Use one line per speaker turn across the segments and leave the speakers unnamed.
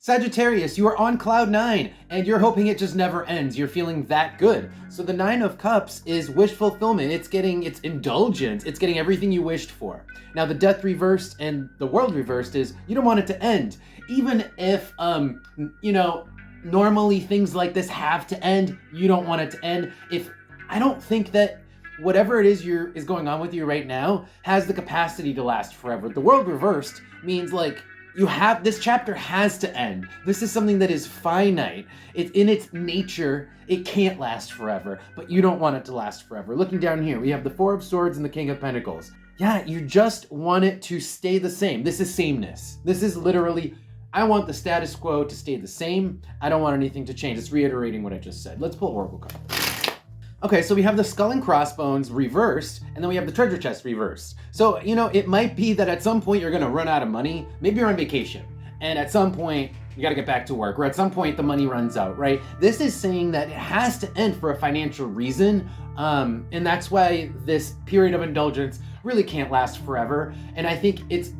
Sagittarius, you are on cloud 9 and you're hoping it just never ends. You're feeling that good. So the 9 of Cups is wish fulfillment. It's indulgence. It's getting everything you wished for. Now the Death reversed and the World reversed is you don't want it to end. Even if, normally things like this have to end, you don't want it to end. I don't think that whatever it is is going on with you right now has the capacity to last forever. The World reversed means this chapter has to end. This is something that is finite. It's in its nature, it can't last forever, but you don't want it to last forever. Looking down here, we have the Four of Swords and the King of Pentacles. Yeah, you just want it to stay the same. This is sameness. This is literally, I want the status quo to stay the same. I don't want anything to change. It's reiterating what I just said. Let's pull Oracle card. Okay, so we have the Skull and Crossbones reversed, and then we have the Treasure Chest reversed. So, it might be that at some point you're gonna run out of money. Maybe you're on vacation, and at some point you gotta get back to work, or at some point the money runs out, right? This is saying that it has to end for a financial reason, and that's why this period of indulgence really can't last forever. And I think it's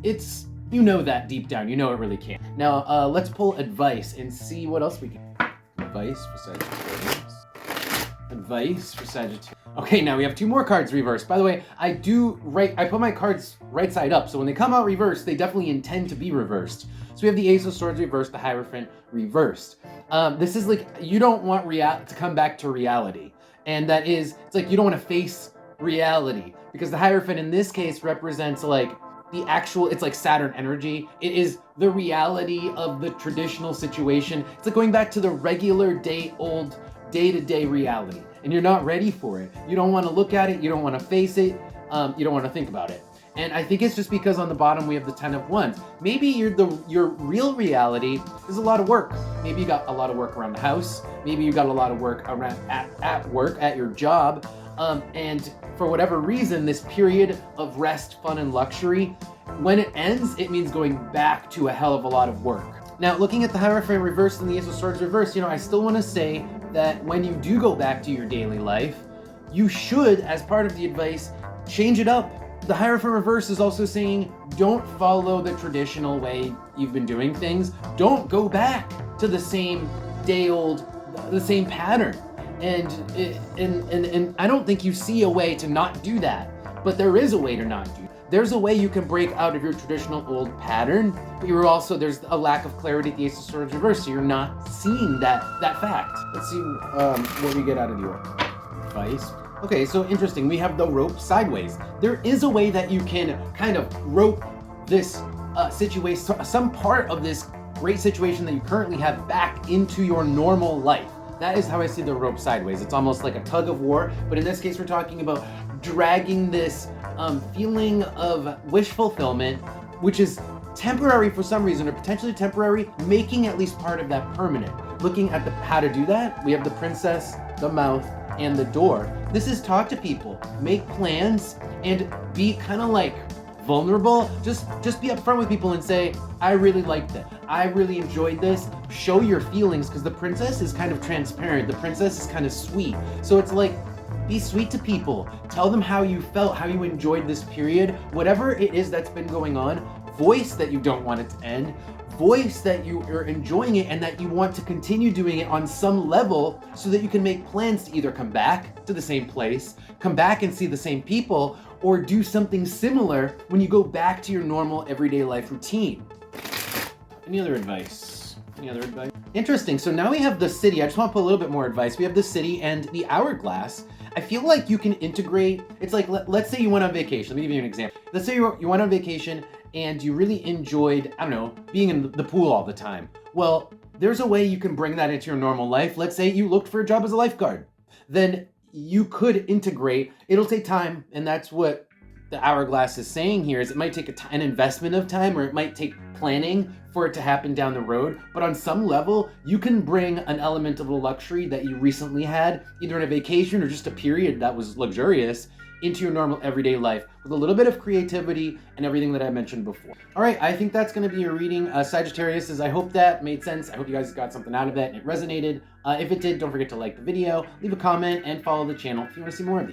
that deep down, it really can't. Now, let's pull advice and see what else we can. Advice for Sagittarius. Advice for Sagittarius. Okay, now we have 2 more cards reversed. By the way, I put my cards right side up, so when they come out reversed, they definitely intend to be reversed. So we have the Ace of Swords reversed, the Hierophant reversed. This is you don't want to come back to reality. And that is, you don't want to face reality. Because the Hierophant in this case represents the actual, it's like Saturn energy. It is the reality of the traditional situation. It's like going back to the regular day-to-day reality, and you're not ready for it. You don't want to look at it, you don't want to face it, you don't want to think about it. And I think it's just because on the bottom we have the 10 of Wands. Maybe your real reality is a lot of work. Maybe you got a lot of work around the house, maybe you got a lot of work around at work, at your job, and for whatever reason, this period of rest, fun, and luxury, when it ends, it means going back to a hell of a lot of work. Now, looking at the Hierophant reversed and the Ace of Swords reversed, I still want to say that when you do go back to your daily life, you should, as part of the advice, change it up. The Hierophant reverse is also saying, don't follow the traditional way you've been doing things. Don't go back to the same the same pattern. And I don't think you see a way to not do that, but there is a way to not do that. There's a way you can break out of your traditional old pattern, but there's a lack of clarity at the Ace of Swords reverse, so you're not seeing that fact. Let's see what we get out of the advice. Okay, so interesting. We have the rope sideways. There is a way that you can kind of rope this situation, some part of this great situation that you currently have back into your normal life. That is how I see the rope sideways. It's almost like a tug of war, but in this case, we're talking about dragging this feeling of wish fulfillment, which is temporary for some reason, or potentially temporary, making at least part of that permanent. Looking at how to do that, we have the Princess, the Mouth, and the Door. This is talk to people, make plans, and be kind of vulnerable. Just be upfront with people and say, I really liked it. I really enjoyed this. Show your feelings, because the Princess is kind of transparent. The Princess is kind of sweet. So it's be sweet to people. Tell them how you felt, how you enjoyed this period. Whatever it is that's been going on, voice that you don't want it to end. Voice that you are enjoying it and that you want to continue doing it on some level so that you can make plans to either come back to the same place, come back and see the same people, or do something similar when you go back to your normal everyday life routine. Any other advice? Interesting. So now we have the City. I just want to put a little bit more advice. We have the City and the Hourglass. I feel like you can integrate. It's let's say you went on vacation. Let me give you an example. Let's say you went on vacation and you really enjoyed, being in the pool all the time. Well, there's a way you can bring that into your normal life. Let's say you looked for a job as a lifeguard. Then you could integrate. It'll take time, and that's what the Hourglass is saying here, is it might take an investment of time, or it might take planning for it to happen down the road. But on some level, you can bring an element of a luxury that you recently had, either in a vacation or just a period that was luxurious, into your normal everyday life with a little bit of creativity and everything that I mentioned before. All right, I think that's going to be your reading. Sagittarius, I hope that made sense. I hope you guys got something out of it and it resonated. If it did, don't forget to like the video, leave a comment, and follow the channel if you want to see more of these.